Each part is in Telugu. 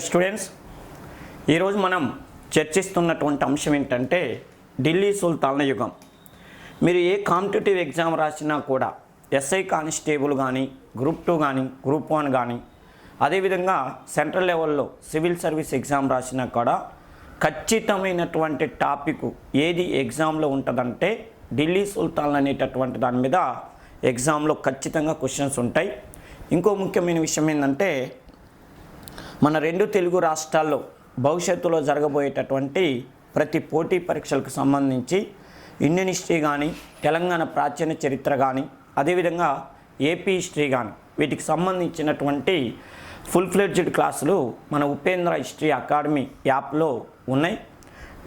డియర్ స్టూడెంట్స్, ఈరోజు మనం చర్చిస్తున్నటువంటి అంశం ఏంటంటే ఢిల్లీ సుల్తాన్ల యుగం. మీరు ఏ కాంపిటేటివ్ ఎగ్జామ్ రాసినా కూడా ఎస్ఐ కానిస్టేబుల్ కానీ, గ్రూప్ 2 కానీ, గ్రూప్ 1 కానీ, అదేవిధంగా సెంట్రల్ లెవెల్లో సివిల్ సర్వీస్ ఎగ్జామ్ రాసినా కూడా ఖచ్చితమైనటువంటి టాపిక్ ఏది ఎగ్జామ్లో ఉంటుందంటే ఢిల్లీ సుల్తాన్లు అనేటటువంటి దాని మీద ఎగ్జామ్లో ఖచ్చితంగా క్వశ్చన్స్ ఉంటాయి. ఇంకో ముఖ్యమైన విషయం ఏంటంటే మన రెండు తెలుగు రాష్ట్రాల్లో భవిష్యత్తులో జరగబోయేటటువంటి ప్రతి పోటీ పరీక్షలకు సంబంధించి ఇండియన్ హిస్టరీ కానీ, తెలంగాణ ప్రాచీన చరిత్ర కానీ, అదేవిధంగా ఏపీ హిస్టరీ కానీ వీటికి సంబంధించినటువంటి ఫుల్ ఫ్లెడ్జ్డ్ క్లాసులు మన ఉపేంద్ర హిస్టరీ అకాడమీ యాప్లో ఉన్నాయి.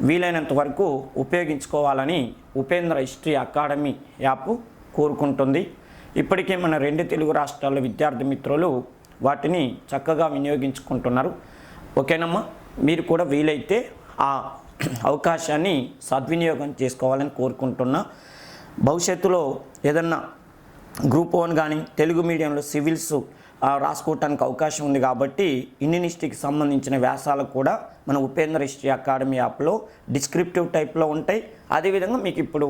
వీలైనంత వరకు ఉపయోగించుకోవాలని ఉపేంద్ర హిస్టరీ అకాడమీ యాప్ కోరుకుంటుంది. ఇప్పటికే మన రెండు తెలుగు రాష్ట్రాల విద్యార్థి మిత్రులు వాటిని చక్కగా వినియోగించుకుంటున్నారు. ఓకేనమ్మా, మీరు కూడా వీలైతే ఆ అవకాశాన్ని సద్వినియోగం చేసుకోవాలని కోరుకుంటున్నా. భవిష్యత్తులో ఏదన్నా గ్రూప్ 1 కానీ తెలుగు మీడియంలో సివిల్స్ రాసుకోవటానికి అవకాశం ఉంది కాబట్టి ఇండియన్ హిస్టరీకి సంబంధించిన వ్యాసాలకు కూడా మన ఉపేంద్ర హిస్టరీ అకాడమీ యాప్లో డిస్క్రిప్టివ్ టైప్లో ఉంటాయి. అదేవిధంగా మీకు ఇప్పుడు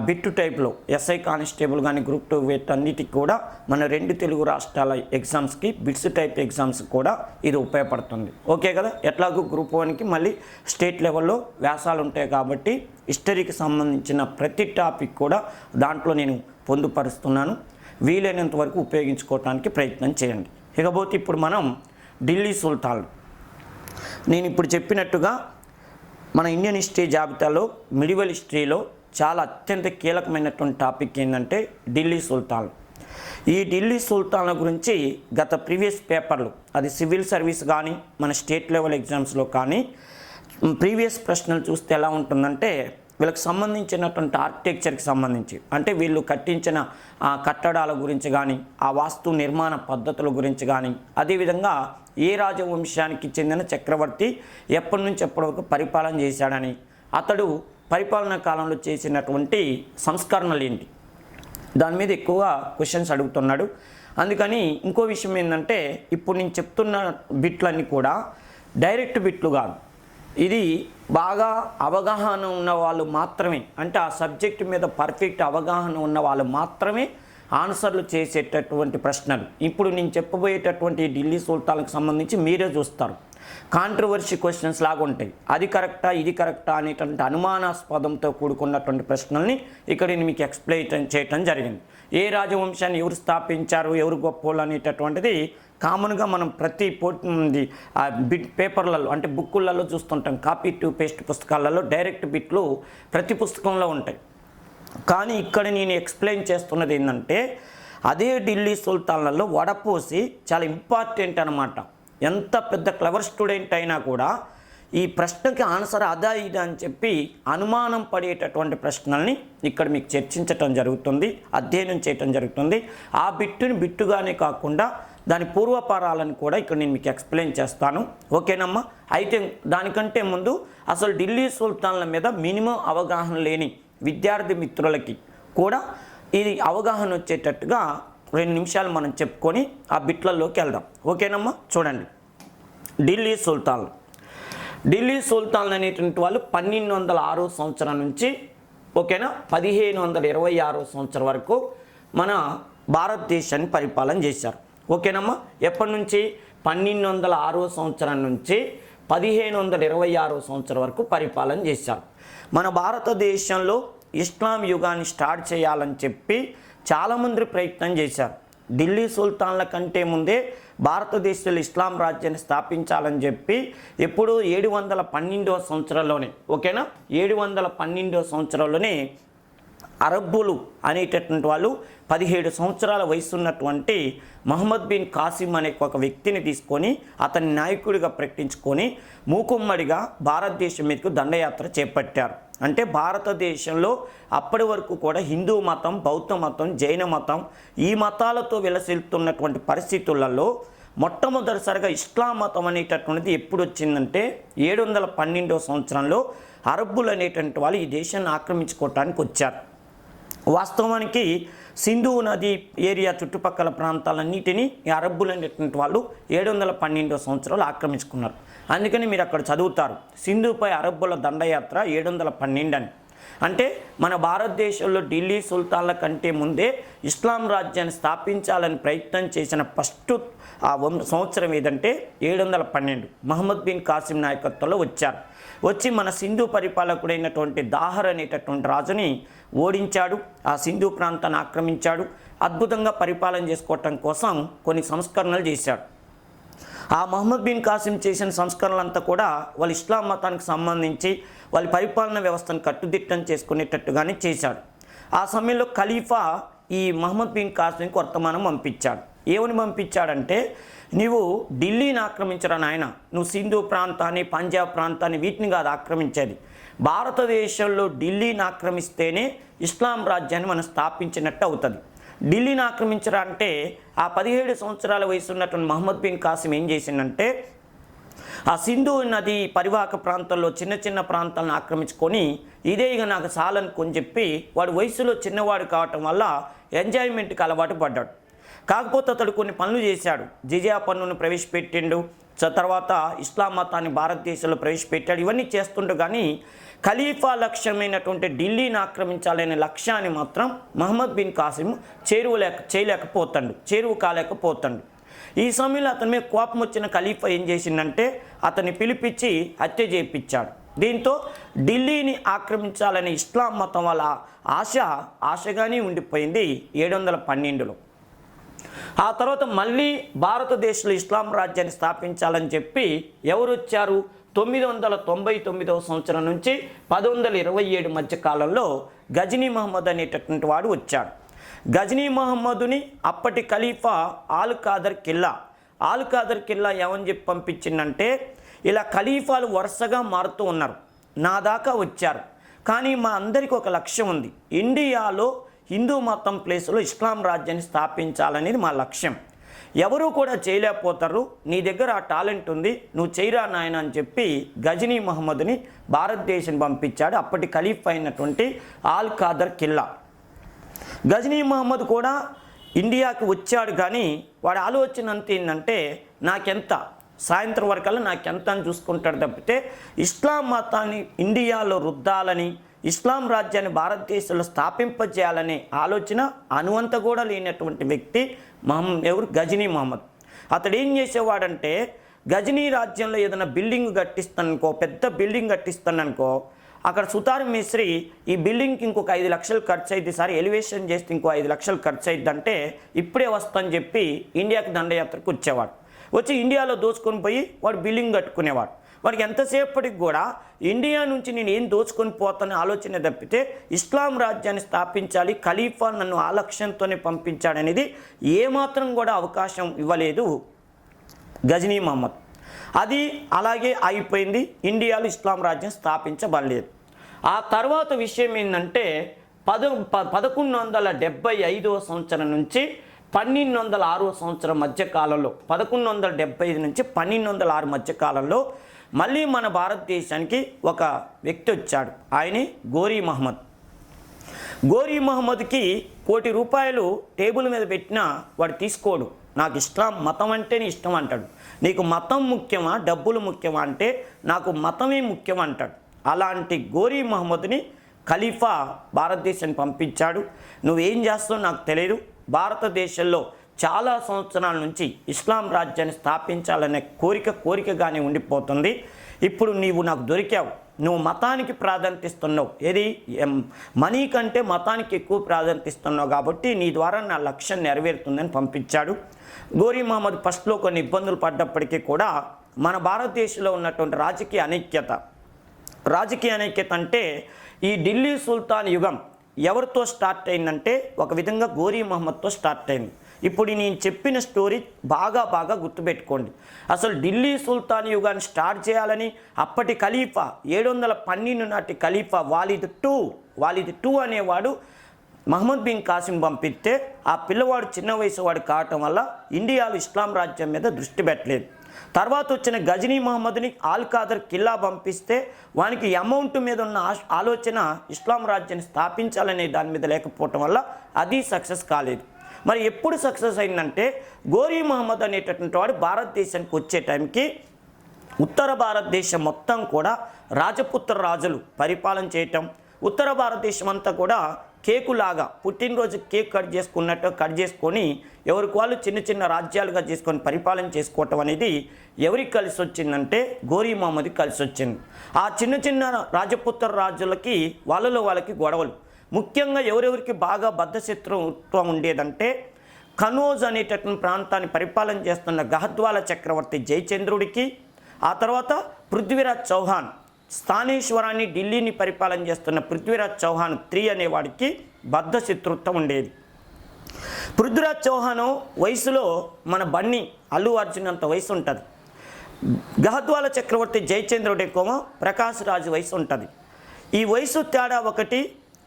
బిట్ టైప్లో ఎస్ఐ కానిస్టేబుల్ కానీ, గ్రూప్ 2 వీటన్నిటికి కూడా మన రెండు తెలుగు రాష్ట్రాల ఎగ్జామ్స్కి బిట్స్ టైప్ ఎగ్జామ్స్ కూడా ఇది ఉపయోగపడుతుంది. ఓకే కదా? ఎట్లాగూ గ్రూప్ 1కి మళ్ళీ స్టేట్ లెవెల్లో వ్యాసాలు ఉంటాయి కాబట్టి హిస్టరీకి సంబంధించిన ప్రతి టాపిక్ కూడా దాంట్లో నేను పొందుపరుస్తున్నాను. వీలైనంత వరకు ఉపయోగించుకోవడానికి ప్రయత్నం చేయండి. ఇకపోతే ఇప్పుడు మనం ఢిల్లీ సుల్తాన్లు, నేను ఇప్పుడు చెప్పినట్టుగా మన ఇండియన్ హిస్టరీ జాబితాలో మిడివల్ హిస్టరీలో చాలా అత్యంత కీలకమైనటువంటి టాపిక్ ఏంటంటే ఢిల్లీ సుల్తాన్లు. ఈ ఢిల్లీ సుల్తాన్ల గురించి గత ప్రీవియస్ పేపర్లు, అది సివిల్ సర్వీస్ కానీ మన స్టేట్ లెవెల్ ఎగ్జామ్స్లో కానీ ప్రీవియస్ ప్రశ్నలు చూస్తే ఎలా ఉంటుందంటే వీళ్ళకి సంబంధించినటువంటి ఆర్కిటెక్చర్కి సంబంధించి, అంటే వీళ్ళు కట్టించిన కట్టడాల గురించి కానీ, ఆ వాస్తు నిర్మాణ పద్ధతుల గురించి కానీ, అదేవిధంగా ఏ రాజవంశానికి చెందిన చక్రవర్తి ఎప్పటి నుంచి ఎప్పటి వరకు పరిపాలన చేశాడని, అతడు పరిపాలనా కాలంలో చేసినటువంటి సంస్కరణలు ఏంటి, దాని మీద ఎక్కువగా క్వశ్చన్స్ అడుగుతున్నాడు. అందుకని ఇంకో విషయం ఏంటంటే ఇప్పుడు నేను చెప్తున్న బిట్లన్నీ కూడా డైరెక్ట్ బిట్లు కాదు, ఇది బాగా అవగాహన ఉన్న వాళ్ళు మాత్రమే, అంటే ఆ సబ్జెక్ట్ మీద పర్ఫెక్ట్ అవగాహన ఉన్న వాళ్ళు మాత్రమే ఆన్సర్లు చేసేటటువంటి ప్రశ్నలు. ఇప్పుడు నేను చెప్పబోయేటటువంటి ఢిల్లీ సుల్తాన్లకు సంబంధించి మీరే చూస్తారు, కాంట్రవర్సీ క్వశ్చన్స్ లాగా ఉంటాయి. అది కరెక్టా, ఇది కరెక్టా అనేటువంటి అనుమానాస్పదంతో కూడుకున్నటువంటి ప్రశ్నల్ని ఇక్కడ నేను మీకు ఎక్స్ప్లెయిన్ చేయటం జరిగింది. ఏ రాజవంశాన్ని ఎవరు స్థాపించారు, ఎవరు గొప్పోళ్ళు అనేటటువంటిది కామన్గా మనం ప్రతి బిట్ పేపర్లలో, అంటే బుక్కులలో చూస్తుంటాం. కాపీ టు పేస్ట్ పుస్తకాలలో డైరెక్ట్ బిట్లు ప్రతి పుస్తకంలో ఉంటాయి. కానీ ఇక్కడ నేను ఎక్స్ప్లెయిన్ చేస్తున్నది ఏంటంటే అదే ఢిల్లీ సుల్తాన్లలో వడపోసి చాలా ఇంపార్టెంట్ అన్నమాట. ఎంత పెద్ద క్లవర్ స్టూడెంట్ అయినా కూడా ఈ ప్రశ్నకి ఆన్సర్ అదా ఇదా అని చెప్పి అనుమానం పడేటటువంటి ప్రశ్నల్ని ఇక్కడ మీకు చర్చించటం జరుగుతుంది, అధ్యయనం చేయటం జరుగుతుంది. ఆ బిట్టుగానే కాకుండా దాని పూర్వపరాలను కూడా ఇక్కడ నేను మీకు ఎక్స్ప్లెయిన్ చేస్తాను. ఓకేనమ్మా? అయితే దానికంటే ముందు అసలు ఢిల్లీ సుల్తాన్ల మీద మినిమం అవగాహన లేని విద్యార్థి మిత్రులకి కూడా ఇది అవగాహన వచ్చేటట్టుగా 2 నిమిషాలు మనం చెప్పుకొని ఆ బిట్లలోకి వెళ్దాం. ఓకేనమ్మా? చూడండి, ఢిల్లీ సుల్తాన్లు. ఢిల్లీ సుల్తాన్లు అనేటువంటి వాళ్ళు 1206 సంవత్సరం నుంచి ఓకేనా 1526 సంవత్సరం వరకు మన భారతదేశాన్ని పరిపాలన చేశారు. ఓకేనమ్మా? ఎప్పటి నుంచి? 1206 సంవత్సరం నుంచి 1526 సంవత్సరం వరకు పరిపాలన చేశారు. మన భారతదేశంలో ఇస్లాం యుగాన్ని స్టార్ట్ చేయాలని చెప్పి చాలామంది ప్రయత్నం చేశారు. ఢిల్లీ సుల్తాన్ల కంటే ముందే భారతదేశంలో ఇస్లాం రాజ్యాన్ని స్థాపించాలని చెప్పి ఎప్పుడు 712వ సంవత్సరంలోనే, ఓకేనా, 712వ సంవత్సరంలోనే అరబ్బులు అనేటటువంటి వాళ్ళు 17 సంవత్సరాల వయసు ఉన్నటువంటి మహమ్మద్ బిన్ కాసిం అనే ఒక వ్యక్తిని తీసుకొని అతని నాయకుడిగా ప్రకటించుకొని మూకుమ్మడిగా భారతదేశం మీదకు దండయాత్ర చేపట్టారు. అంటే భారతదేశంలో అప్పటి వరకు కూడా హిందూ మతం, బౌద్ధ మతం, జైన మతం ఈ మతాలతో విలసిల్లుతున్నటువంటి పరిస్థితులలో మొట్టమొదటిసారిగా ఇస్లాం మతం అనేటటువంటిది ఎప్పుడు వచ్చిందంటే 712వ సంవత్సరంలో అరబ్బులు అనేటువంటి వాళ్ళు ఈ దేశాన్ని ఆక్రమించుకోవటానికి వచ్చారు. వాస్తవానికి సింధు నది ఏరియా చుట్టుపక్కల ప్రాంతాలన్నిటినీ ఈ అరబ్బులు అనేటువంటి వాళ్ళు 712 సంవత్సరాలు ఆక్రమించుకున్నారు. అందుకని మీరు అక్కడ చదువుతారు సింధుపై అరబ్బుల దండయాత్ర 712 అని. అంటే మన భారతదేశంలో ఢిల్లీ సుల్తాన్ల కంటే ముందే ఇస్లాం రాజ్యాన్ని స్థాపించాలని ప్రయత్నం చేసిన ఫస్ట్ ఆ సంవత్సరం ఏదంటే 712. మహమ్మద్ బిన్ కాసిం నాయకత్వంలో వచ్చి మన సింధు పరిపాలకుడైనటువంటి దాహర్ అనేటటువంటి రాజుని ఓడించాడు. ఆ సింధు ప్రాంతాన్ని ఆక్రమించాడు. అద్భుతంగా పరిపాలన చేసుకోవటం కోసం కొన్ని సంస్కరణలు చేశాడు. ఆ మహమ్మద్ బిన్ కాసిం చేసిన సంస్కరణలంతా కూడా వాళ్ళ ఇస్లాం మతానికి సంబంధించి వాళ్ళ పరిపాలన వ్యవస్థను కట్టుదిట్టం చేసుకునేటట్టుగానే చేశాడు. ఆ సమయంలో ఖలీఫా ఈ మహమ్మద్ బిన్ కాసింకి వర్తమానం పంపించాడు. ఏమని పంపించాడంటే, నీవు ఢిల్లీని ఆక్రమించరా నాయన, నువ్వు సింధు ప్రాంతాన్ని పంజాబ్ ప్రాంతాన్ని వీటిని కాదు ఆక్రమించేది, భారతదేశంలో ఢిల్లీని ఆక్రమిస్తేనే ఇస్లాం రాజ్యాన్ని మనం స్థాపించినట్టు అవుతుంది. ఢిల్లీని ఆక్రమించరా అంటే ఆ 17 సంవత్సరాల వయసు ఉన్నటువంటి మహమ్మద్ బిన్ కాసిం ఏం చేసిందంటే, ఆ సింధు నది పరివాహక ప్రాంతాల్లో చిన్న చిన్న ప్రాంతాలను ఆక్రమించుకొని ఇదే ఇక నాకు చాలనుకొని చెప్పి వాడు వయసులో చిన్నవాడు కావటం వల్ల ఎంజాయ్మెంట్కి అలవాటు పడ్డాడు. కాకపోతే అతడు కొన్ని పనులు చేశాడు. జిజియా పన్నును ప్రవేశపెట్టిండు. తర్వాత ఇస్లాం మతాన్ని భారతదేశంలో ప్రవేశపెట్టాడు. ఇవన్నీ చేస్తుండూ కానీ ఖలీఫా లక్ష్యమైనటువంటి ఢిల్లీని ఆక్రమించాలనే లక్ష్యాన్ని మాత్రం మహమ్మద్ బిన్ కాసిం చేరువు కాలేకపోతాడు. ఈ సమయంలో అతని మీద కోపం వచ్చిన ఖలీఫా ఏం చేసిందంటే అతన్ని పిలిపించి హత్య చేయించాడు. దీంతో ఢిల్లీని ఆక్రమించాలనే ఇస్లాం మతం వల్ల ఆశగానే ఉండిపోయింది 712లో. ఆ తర్వాత మళ్ళీ భారతదేశంలో ఇస్లాం రాజ్యాన్ని స్థాపించాలని చెప్పి ఎవరు వచ్చారు? 999వ సంవత్సరం నుంచి 1127 మధ్య కాలంలో గజనీ మహమ్మద్ అనేటటువంటి వాడు వచ్చాడు. గజనీ మహమ్మదుని అప్పటి ఖలీఫా ఆల్ ఖాదర్ కిల్లా ఏమని చెప్పి పంపించిందంటే, ఇలా ఖలీఫాలు వరుసగా మారుతూ ఉన్నారు, నా దాకా వచ్చారు, కానీ మా అందరికీ ఒక లక్ష్యం ఉంది, ఇండియాలో హిందూ మతం ప్లేస్లో ఇస్లాం రాజ్యాన్ని స్థాపించాలనేది మా లక్ష్యం. ఎవరు కూడా చేయలేకపోతారు, నీ దగ్గర ఆ టాలెంట్ ఉంది, నువ్వు చేయరా నాయన అని చెప్పి గజనీ మహమ్మద్ని భారతదేశం పంపించాడు అప్పటి ఖలీఫా అయినటువంటి ఆల్ ఖాదర్ కిల్లా. గజనీ మహమ్మద్ కూడా ఇండియాకి వచ్చాడు, కానీ వాడి ఆలోచన అంత ఏంటంటే నాకెంత సాయంత్రం వరకల్లా నాకెంత అని చూసుకుంటాడు తప్పితే ఇస్లాం మతాన్ని ఇండియాలో రుద్దాలని, ఇస్లాం రాజ్యాన్ని భారతదేశంలో స్థాపింపజేయాలనే ఆలోచన అనువంత కూడా లేనటువంటి వ్యక్తి గజనీ మహమ్మద్. అతడు ఏం చేసేవాడంటే, గజనీ రాజ్యంలో ఏదైనా బిల్డింగ్ కట్టిస్తాననుకో, పెద్ద బిల్డింగ్ కట్టిస్తాననుకో, అక్కడ సుతార్ మిస్త్రీ ఈ బిల్డింగ్కి ఇంకొక 5 లక్షలు ఖర్చు అయింది సార్, ఎలివేషన్ చేస్తే ఇంకో 5 లక్షలు ఖర్చు అయింది అంటే ఇప్పుడే వస్తానని చెప్పి ఇండియాకి దండయాత్రకు వచ్చి ఇండియాలో దోచుకొని పోయి వాడు బిల్డింగ్ కట్టుకునేవాడు. వాడికి ఎంతసేపటికి కూడా ఇండియా నుంచి నేను ఏం దోచుకొని పోతానే ఆలోచన తప్పితే ఇస్లాం రాజ్యాన్ని స్థాపించాలి, ఖలీఫా నన్ను ఆ లక్ష్యంతోనే పంపించాడనేది ఏమాత్రం కూడా అవకాశం ఇవ్వలేదు గజనీ మహమ్మద్. అది అలాగే అయిపోయింది, ఇండియాలో ఇస్లాం రాజ్యం స్థాపించబడలేదు. ఆ తర్వాత విషయం ఏంటంటే 1175వ సంవత్సరం నుంచి 1206వ సంవత్సరం మధ్య కాలంలో, 1175 నుంచి 1206 మధ్య కాలంలో మళ్ళీ మన భారతదేశానికి ఒక వ్యక్తి వచ్చాడు. ఆయనే గోరీ మహమ్మద్. గోరీ మహమ్మద్కి ₹1,00,00,000 టేబుల్ మీద పెట్టినా వాడు తీసుకోడు. నాకు ఇస్లాం మతం అంటేనే ఇష్టం అంటాడు. నీకు మతం ముఖ్యమా డబ్బులు ముఖ్యమా అంటే నాకు మతమే ముఖ్యం అంటాడు. అలాంటి గోరీ మహమ్మద్ని ఖలీఫా భారతదేశాన్ని పంపించాడు. నువ్వేం చేస్తావు నాకు తెలియదు, భారతదేశంలో చాలా సంవత్సరాల నుంచి ఇస్లాం రాజ్యాన్ని స్థాపించాలనే కోరికగానే ఉండిపోతుంది. ఇప్పుడు నీవు నాకు దొరికావు, నువ్వు మతానికి ప్రాధాన్యత ఇస్తున్నావు, ఏది మనీ కంటే మతానికి ఎక్కువ ప్రాధాన్యత ఇస్తున్నావు, కాబట్టి నీ ద్వారా నా లక్ష్యం నెరవేరుతుందని పంపించాడు. గోరీ మహమ్మద్ ఫస్ట్లో కొన్ని ఇబ్బందులు పడ్డప్పటికీ కూడా మన భారతదేశంలో ఉన్నటువంటి రాజకీయ అనైక్యత అంటే ఈ ఢిల్లీ సుల్తాన్ యుగం ఎవరితో స్టార్ట్ అయిందంటే ఒక విధంగా గోరీ మహమ్మద్తో స్టార్ట్ అయింది. ఇప్పుడు నేను చెప్పిన స్టోరీ బాగా గుర్తుపెట్టుకోండి. అసలు ఢిల్లీ సుల్తాన్ యుగాన్ని స్టార్ట్ చేయాలని అప్పటి ఖలీఫా 712 నాటి ఖలీఫా వాలిద్ టూ అనేవాడు మహమ్మద్ బిన్ కాసిం పంపిస్తే ఆ పిల్లవాడు చిన్న వయసు వాడు కావటం వల్ల ఇండియాలో ఇస్లాం రాజ్యం మీద దృష్టి పెట్టలేదు. తర్వాత వచ్చిన గజనీ మహమ్మద్ని ఆల్ ఖాదర్ కిల్లా పంపిస్తే వానికి అమౌంట్ మీద ఉన్న ఆలోచన ఇస్లాం రాజ్యాన్ని స్థాపించాలనే దాని మీద లేకపోవటం వల్ల అది సక్సెస్ కాలేదు. మరి ఎప్పుడు సక్సెస్ అయిందంటే గోరీ మహమ్మద్ అనేటటువంటి వాడు భారతదేశానికి వచ్చే టైంకి ఉత్తర భారతదేశం మొత్తం కూడా రాజపుత్ర రాజులు పరిపాలన చేయటం, ఉత్తర భారతదేశం అంతా కూడా కేకులాగా పుట్టినరోజు కేక్ కట్ చేసుకున్నట్టు కట్ చేసుకొని ఎవరికి వాళ్ళు చిన్న చిన్న రాజ్యాలుగా చేసుకొని పరిపాలన చేసుకోవటం అనేది ఎవరికి కలిసి వచ్చిందంటే గోరీ మహమ్మద్కి కలిసి వచ్చింది. ఆ చిన్న చిన్న రాజపుత్ర రాజులకి వాళ్ళకి గొడవలు, ముఖ్యంగా ఎవరెవరికి బాగా బద్ధశత్రుత్వం ఉండేదంటే కనోజ్ అనేటటువంటి ప్రాంతాన్ని పరిపాలన చేస్తున్న గహద్వాల చక్రవర్తి జయచంద్రుడికి, ఆ తర్వాత పృథ్వీరాజ్ చౌహాన్ స్థానేశ్వరాన్ని ఢిల్లీని పరిపాలన చేస్తున్న పృథ్వీరాజ్ చౌహాన్ 3 అనేవాడికి బద్ధశత్రుత్వం ఉండేది. పృథ్వీరాజ్ చౌహాన్ వయసులో మన బన్నీ అల్లు అర్జున్ అంత వయసు ఉంటుంది. గహద్వాల చక్రవర్తి జయచంద్రుడికేమో ప్రకాష్ రాజు వయసు ఉంటుంది. ఈ వయసు తేడా ఒకటి,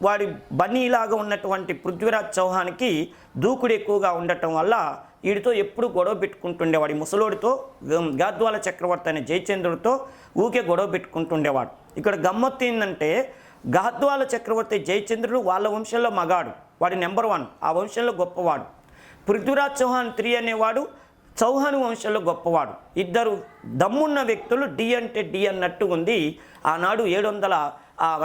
వాడి బన్నీలాగా ఉన్నటువంటి పృథ్వీరాజ్ చౌహాన్కి దూకుడు ఎక్కువగా ఉండటం వల్ల వీడితో ఎప్పుడు గొడవ పెట్టుకుంటుండేవాడు. ముసలోడితో గహద్వాల చక్రవర్తి అనే జయచంద్రుడితో ఊకే గొడవ పెట్టుకుంటుండేవాడు. ఇక్కడ గమ్మత్తు ఏంటంటే గహద్వాల చక్రవర్తి జయచంద్రుడు వాళ్ళ వంశంలో మగాడు, వాడి నెంబర్ 1, ఆ వంశంలో గొప్పవాడు. పృథ్వీరాజ్ చౌహాన్ 3 అనేవాడు చౌహాన్ వంశంలో గొప్పవాడు. ఇద్దరు దమ్మున్న వ్యక్తులు, డి అంటే డి అన్నట్టు ఉంది. ఆనాడు 700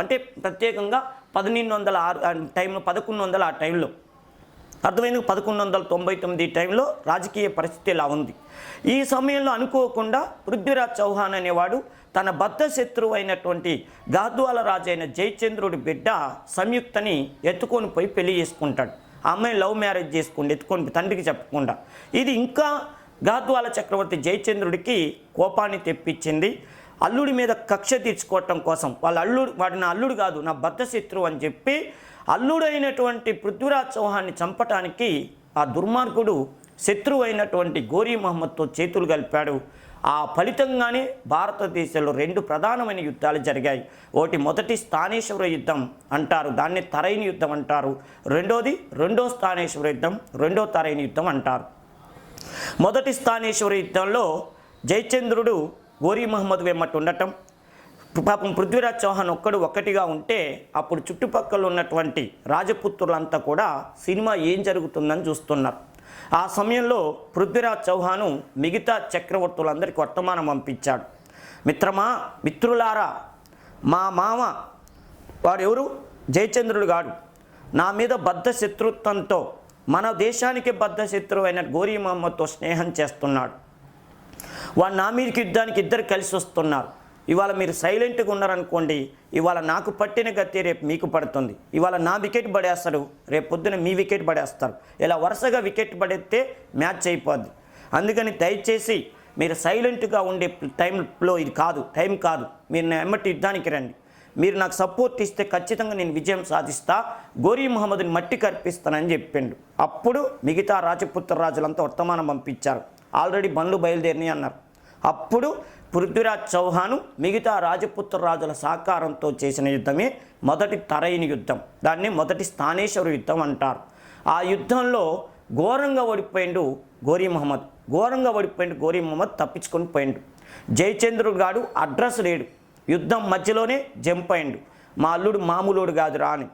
అంటే ప్రత్యేకంగా 1106 టైంలో 1100 ఆ టైంలో అర్థమైంది. 1199 టైంలో రాజకీయ పరిస్థితి ఇలా ఉంది. ఈ సమయంలో అనుకోకుండా పృథ్వీరాజ్ చౌహాన్ అనేవాడు తన బద్ధశత్రువు అయినటువంటి గహద్వాల రాజు అయిన జయచంద్రుడి బిడ్డ సంయుక్తని ఎత్తుకొని పోయి పెళ్లి చేసుకుంటాడు. ఆ అమ్మాయిని లవ్ మ్యారేజ్ చేసుకుంటూ ఎత్తుకొని తండ్రికి చెప్పకుండా. ఇది ఇంకా గహద్వాల చక్రవర్తి జయచంద్రుడికి కోపాన్ని తెప్పించింది. అల్లుడి మీద కక్ష తీర్చుకోవటం కోసం వాడు నా అల్లుడు కాదు, నా బద్ధశత్రువు అని చెప్పి అల్లుడు అయినటువంటి పృథ్వీరాజ్ చౌహాన్ని చంపటానికి ఆ దుర్మార్గుడు శత్రువు అయినటువంటి గోరీ మహమ్మద్తో చేతులు కలిపాడు. ఆ ఫలితంగానే భారతదేశంలో 2 ప్రధానమైన యుద్ధాలు జరిగాయి. మొదటి స్థానేశ్వర యుద్ధం అంటారు, దాన్ని తరైని యుద్ధం అంటారు. రెండో స్థానేశ్వర యుద్ధం, రెండో తరైని యుద్ధం అంటారు. మొదటి స్థానేశ్వర యుద్ధంలో జయచంద్రుడు గోరీ మహమ్మద్ వెమ్మటి ఉండటం, పాపం పృథ్వీరాజ్ చౌహాన్ ఒక్కటిగా ఉంటే అప్పుడు చుట్టుపక్కల ఉన్నటువంటి రాజపుత్రులంతా కూడా సినిమా ఏం జరుగుతుందని చూస్తున్నారు. ఆ సమయంలో పృథ్వీరాజ్ చౌహాను మిగతా చక్రవర్తులందరికీ వర్తమానం పంపించాడు. మిత్రులారా, మా మామ వాడు ఎవరు జయచంద్రుడు గాడు నా మీద బద్ధశత్రుత్వంతో మన దేశానికి బద్ధశత్రువు అయిన గోరీ మహమ్మద్తో స్నేహం చేస్తున్నాడు. వాడు నా మీదకి యుద్ధానికి ఇద్దరు కలిసి వస్తున్నారు. ఇవాళ మీరు సైలెంట్గా ఉన్నారనుకోండి, ఇవాళ నాకు పట్టిన గతి రేపు మీకు పడుతుంది. ఇవాళ నా వికెట్ పడేస్తాడు, రేపు పొద్దున మీ వికెట్ పడేస్తారు. ఇలా వరుసగా వికెట్ పడేస్తే మ్యాచ్ అయిపోద్ది. అందుకని దయచేసి మీరు సైలెంట్గా ఉండే టైంలో ఇది కాదు, టైం కాదు. మీరు నా ఎమ్మటి యుద్ధానికి రండి. మీరు నాకు సపోర్ట్ ఇస్తే ఖచ్చితంగా నేను విజయం సాధిస్తా, గోరీ మహమ్మద్ని మట్టి కర్పిస్తానని చెప్పిండు. అప్పుడు మిగతా రాజపుత్ర రాజులంతా వర్తమానం పంపించారు, ఆల్రెడీ బండ్లు బయలుదేరినాయి అన్నారు. అప్పుడు పృథ్వీరాజ్ చౌహాను మిగతా రాజపుత్ర రాజుల సహకారంతో చేసిన యుద్ధమే మొదటి తరైని యుద్ధం. దాన్ని మొదటి స్థానేశ్వర యుద్ధం అంటారు. ఆ యుద్ధంలో ఘోరంగా ఓడిపోయిండు గోరీ మహమ్మద్, తప్పించుకొని పోయిండు. జయచంద్రుడు గాడు అడ్రస్ లేడు, యుద్ధం మధ్యలోనే జంప్ అయిండు. మా అల్లుడు మామూలుడు కాదు రా అని.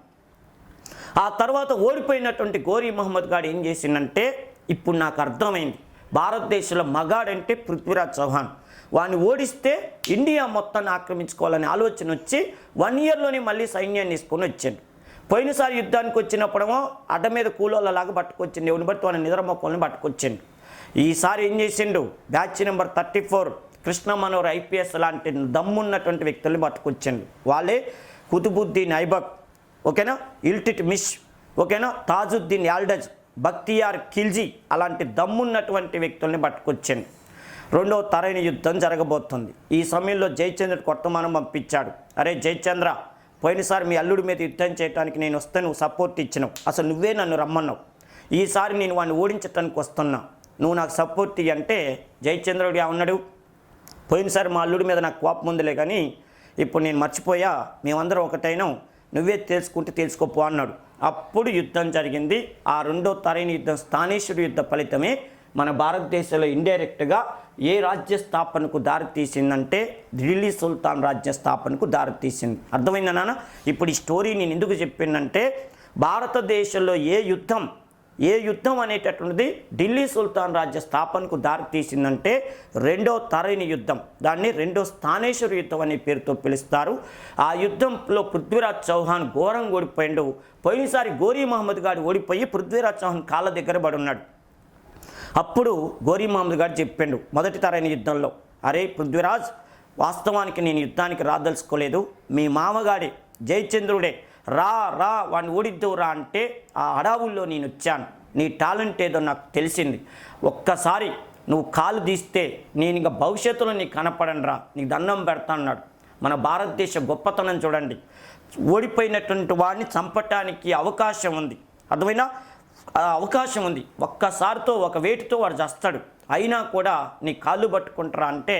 ఆ తర్వాత ఓడిపోయినటువంటి గోరీ మహమ్మద్ గాడు ఏం చేసిందంటే, ఇప్పుడు నాకు అర్థమైంది భారతదేశంలో మగాడంటే పృథ్వీరాజ్ చౌహాన్. వాడిని ఓడిస్తే ఇండియా మొత్తాన్ని ఆక్రమించుకోవాలని ఆలోచన వచ్చి 1 ఇయర్లోనే మళ్ళీ సైన్యాన్ని తీసుకొని వచ్చాడు. పోయినసారి యుద్ధానికి వచ్చినప్పుడేమో అడ్డ మీద కూలోళ్ళలాగా పట్టుకొచ్చిండు, ఎవరిని బట్టి వాళ్ళని నిద్రమొక్కల్ని పట్టుకొచ్చిండు. ఈసారి ఏం చేసిండు, batch number 34 Krishna Manohar IPS లాంటి దమ్మున్నటువంటి వ్యక్తుల్ని పట్టుకొచ్చిండు. వాళ్ళే కుతుబుద్దీన్ ఐబక్, ఓకేనా, ఇల్టిట్ మిష్, ఓకేనా, తాజుద్దీన్ యాల్డజ్, బక్తియార్ ఖిల్జీ అలాంటి దమ్మున్నటువంటి వ్యక్తుల్ని పట్టుకొచ్చిండు. రెండవ తరైన యుద్ధం జరగబోతుంది. ఈ సమయంలో జయచంద్రుడికి వర్తమానం పంపించాడు, అరే జయచంద్ర, పోయినసారి మీ అల్లుడి మీద యుద్ధం చేయడానికి నేను వస్తే నువ్వు సపోర్ట్ ఇచ్చినావు, అసలు నువ్వే నన్ను రమ్మన్నావు. ఈసారి నేను వాడిని ఓడించడానికి వస్తున్నా, నువ్వు నాకు సపోర్ట్ ఇయ్యి అంటే జయచంద్రుడు ఉన్నాడు, పోయినసారి మా అల్లుడి మీద నాకు కోపం ఉందిలే కానీ ఇప్పుడు నేను మర్చిపోయా, మేమందరం ఒకటైనాం, నువ్వే తెలుసుకోపో అన్నాడు. అప్పుడు యుద్ధం జరిగింది. ఆ రెండో తరైన యుద్ధం స్థానేశ్వర యుద్ధ ఫలితమే మన భారతదేశంలో ఇండైరెక్ట్గా ఏ రాజ్య స్థాపనకు దారితీసిందంటే ఢిల్లీ సుల్తాన్ రాజ్య స్థాపనకు దారితీసింది. అర్థమైందా నాన్న? ఇప్పుడు ఈ స్టోరీ నేను ఎందుకు చెప్పిందంటే భారతదేశంలో ఏ యుద్ధం అనేటటువంటిది ఢిల్లీ సుల్తాన్ రాజ్య స్థాపనకు దారితీసిందంటే రెండో తరైన యుద్ధం. దాన్ని రెండో స్థానేశ్వర యుద్ధం అనే పేరుతో పిలుస్తారు. ఆ యుద్ధంలో పృథ్వీరాజ్ చౌహాన్ ఘోరంగా ఓడిపోయాడు. పోయినసారి గోరీ మహమ్మద్ గారు ఓడిపోయి పృథ్వీరాజ్ చౌహాన్ కాళ్ళ దగ్గర పడి ఉన్నాడు. అప్పుడు గోరీ మహమ్మద్ గారు చెప్పాడు మొదటి తరైన యుద్ధంలో, అరే పృథ్వీరాజ్, వాస్తవానికి నేను యుద్ధానికి రాదలుచుకోలేదు, మీ మామగాడే జయచంద్రుడే రా వాడిని ఓడిద్దువురా అంటే ఆ అడవుల్లో నేను వచ్చాను. నీ టాలెంట్ ఏదో నాకు తెలిసింది. ఒక్కసారి నువ్వు కాలు తీస్తే నేను ఇంకా భవిష్యత్తులో నీకు కనపడను రా, నీకు దండం పెడతా అన్నాడు. మన భారతదేశ గొప్పతనం చూడండి. ఓడిపోయినటువంటి వాడిని చంపటానికి అవకాశం ఉంది. అర్థమైనా? అవకాశం ఉంది. ఒక్కసారితో ఒక వేటితో వాడు చస్తాడు. అయినా కూడా నీ కాళ్ళు పట్టుకుంటారా అంటే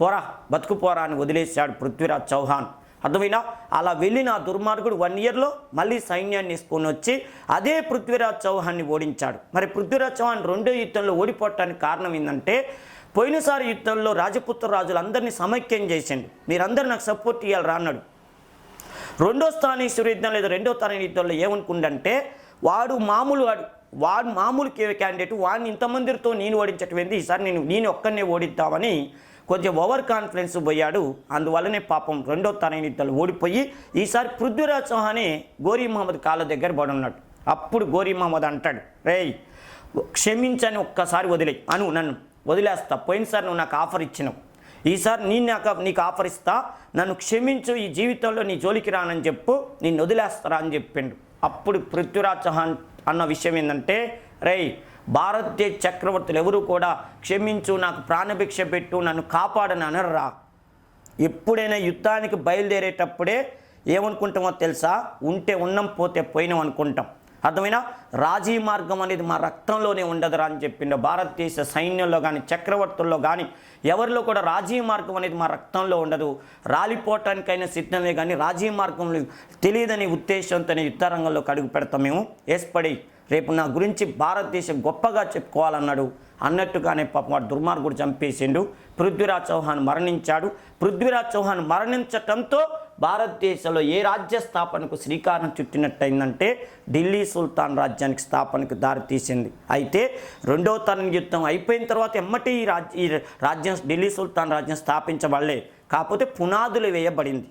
పోరా బతుకుపోరా అని వదిలేశాడు పృథ్వీరాజ్ చౌహాన్. అర్థమైనా? అలా వెళ్ళిన ఆ దుర్మార్గుడు 1 ఇయర్లో మళ్ళీ సైన్యాన్ని వేసుకొని వచ్చి అదే పృథ్వీరాజ్ చౌహాన్ని ఓడించాడు. మరి పృథ్వీరాజ్ చౌహాన్ రెండో యుద్ధంలో ఓడిపోవటానికి కారణం ఏంటంటే పోయినసారి యుద్ధంలో రాజపుత్ర రాజులందరినీ సమైక్యం చేసిండు. మీరందరూ నాకు సపోర్ట్ ఇవ్వాలి రా అన్నాడు. రెండో స్థానేశ్వర యుద్ధం లేదా రెండో తరం యుద్ధంలో ఏమనుకుండంటే వాడు మామూలు క్యాండిడేట్, వాడిని ఇంతమందితో నేను ఓడించటం ఏంది, ఈసారి నేను ఒక్కనే ఓడిద్దామని కొంచెం ఓవర్ కాన్ఫిడెన్స్ పోయాడు. అందువల్లనే పాపం రెండో తరం యుద్ధాలు ఓడిపోయి ఈసారి పృథ్వీరాజ్ చౌహానే గోరీ మహమ్మద్ కాళ్ళ దగ్గర పడి ఉన్నాడు. అప్పుడు గోరీ మహమ్మద్ అంటాడు, రేయ్ క్షమించని ఒక్కసారి వదిలేయి అను, నన్ను వదిలేస్తా. పోయినసారి నువ్వు నాకు ఆఫర్ ఇచ్చినావు, ఈసారి నీకు ఆఫర్ ఇస్తా, నన్ను క్షమించు, ఈ జీవితంలో నీ జోలికి రానని చెప్పు, నిన్ను వదిలేస్తారా అని చెప్పిండు. అప్పుడు పృథ్వీరాజ్ చౌహాన్ అన్న విషయం ఏంటంటే, రేయ్ భారతదేశ చక్రవర్తులు ఎవరు కూడా క్షమించు, నాకు ప్రాణభిక్ష పెట్టు, నన్ను కాపాడని అనరా. ఎప్పుడైనా యుద్ధానికి బయలుదేరేటప్పుడే ఏమనుకుంటామో తెలుసా, ఉంటే ఉన్నాం పోతే పోయినాం అనుకుంటాం. అర్థమైనా? రాజీ మార్గం అనేది మా రక్తంలోనే ఉండదురా అని చెప్పిండు. భారతదేశ సైన్యంలో కానీ చక్రవర్తుల్లో కానీ ఎవరిలో కూడా రాజీ మార్గం అనేది మా రక్తంలో ఉండదు. రాలిపోవటానికైనా సిద్ధమే కానీ రాజీ మార్గం తెలియదని ఉద్దేశంతోనే యుద్ధ రంగంలోకి అడుగు పెడతాం మేము. ఏర్పడి రేపు నా గురించి భారతదేశం గొప్పగా చెప్పుకోవాలన్నాడు. అన్నట్టుగానే పాపం వాడు దుర్మార్గుడు చంపేసిండు. పృథ్వీరాజ్ చౌహాన్ మరణించాడు. పృథ్వీరాజ్ చౌహాన్ మరణించటంతో భారతదేశంలో ఏ రాజ్య స్థాపనకు శ్రీకారం చుట్టినట్టయిందంటే ఢిల్లీ సుల్తాన్ రాజ్యానికి స్థాపనకు దారితీసింది. అయితే రెండో తరం యుద్ధం అయిపోయిన తర్వాత ఎమ్మటి ఈ రాజ్యం ఢిల్లీ సుల్తాన్ రాజ్యం స్థాపించబడలే, కాకపోతే పునాదులు వేయబడింది.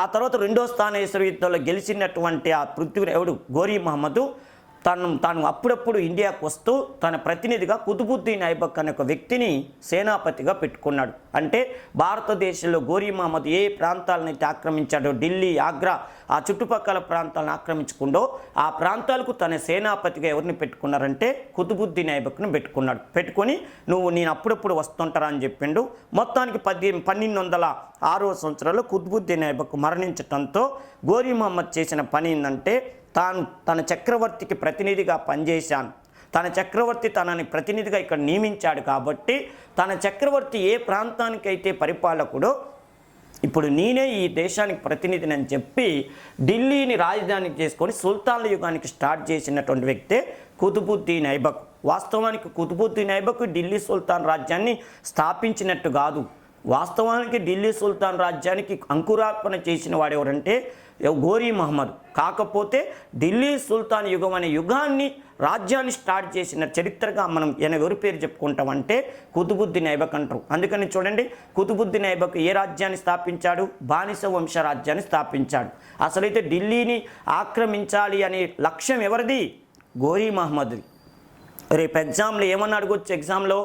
ఆ తర్వాత రెండో స్థానేశ్వర యుద్ధంలో గెలిచినటువంటి ఆ పృథ్వీ గోరీ మహమ్మద్ తాను అప్పుడప్పుడు ఇండియాకు వస్తూ తన ప్రతినిధిగా కుతుబుద్దీన్ ఐబక్ అనే ఒక వ్యక్తిని సేనాపతిగా పెట్టుకున్నాడు. అంటే భారతదేశంలో గోరీ మహమ్మద్ ఏ ప్రాంతాలనైతే ఆక్రమించాడో, ఢిల్లీ, ఆగ్రా ఆ చుట్టుపక్కల ప్రాంతాలను ఆక్రమించుకుండో ఆ ప్రాంతాలకు తన సేనాపతిగా ఎవరిని పెట్టుకున్నారంటే కుతుబుద్దీన్ ఐబక్ను పెట్టుకున్నాడు. పెట్టుకొని నేను అప్పుడప్పుడు వస్తుంటారా అని చెప్పిండు. మొత్తానికి 1206వ సంవత్సరంలో కుతుబుద్దీన్ ఐబక్ మరణించడంతో గోరీ మహమ్మద్ చేసిన పని ఏంటంటే తన చక్రవర్తికి ప్రతినిధిగా పనిచేశాను, తన చక్రవర్తి తనని ప్రతినిధిగా ఇక్కడ నియమించాడు కాబట్టి తన చక్రవర్తి ఏ ప్రాంతానికైతే పరిపాలకుడో ఇప్పుడు నేనే ఈ దేశానికి ప్రతినిధిని అని చెప్పి ఢిల్లీని రాజధాని చేసుకొని సుల్తాన్ల యుగానికి స్టార్ట్ చేసినటువంటి వ్యక్తే కుతుబుద్దీన్ ఐబక్. వాస్తవానికి కుతుబుద్దీన్ ఐబక్ ఢిల్లీ సుల్తాన్ రాజ్యాన్ని స్థాపించినట్టు కాదు. వాస్తవానికి ఢిల్లీ సుల్తాన్ రాజ్యానికి అంకురార్పణ చేసిన వాడు ఎవరంటే గోరీ మహమ్మద్. కాకపోతే ఢిల్లీ సుల్తాన్ యుగం అనే రాజ్యాన్ని స్టార్ట్ చేసిన చరిత్రగా మనం ఎవరి పేరు చెప్పుకుంటామంటే కుతుబుద్దీన్ ఐబక్ అంటారు. అందుకని చూడండి, కుతుబుద్దీన్ ఐబక్ ఏ రాజ్యాన్ని స్థాపించాడు? బానిస వంశ రాజ్యాన్ని స్థాపించాడు. అసలైతే ఢిల్లీని ఆక్రమించాలి అనే లక్ష్యం ఎవరిది? గోరీ మహమ్మద్ది. రేపు ఎగ్జామ్లో ఏమన్నా అడగొచ్చు, ఎగ్జామ్లో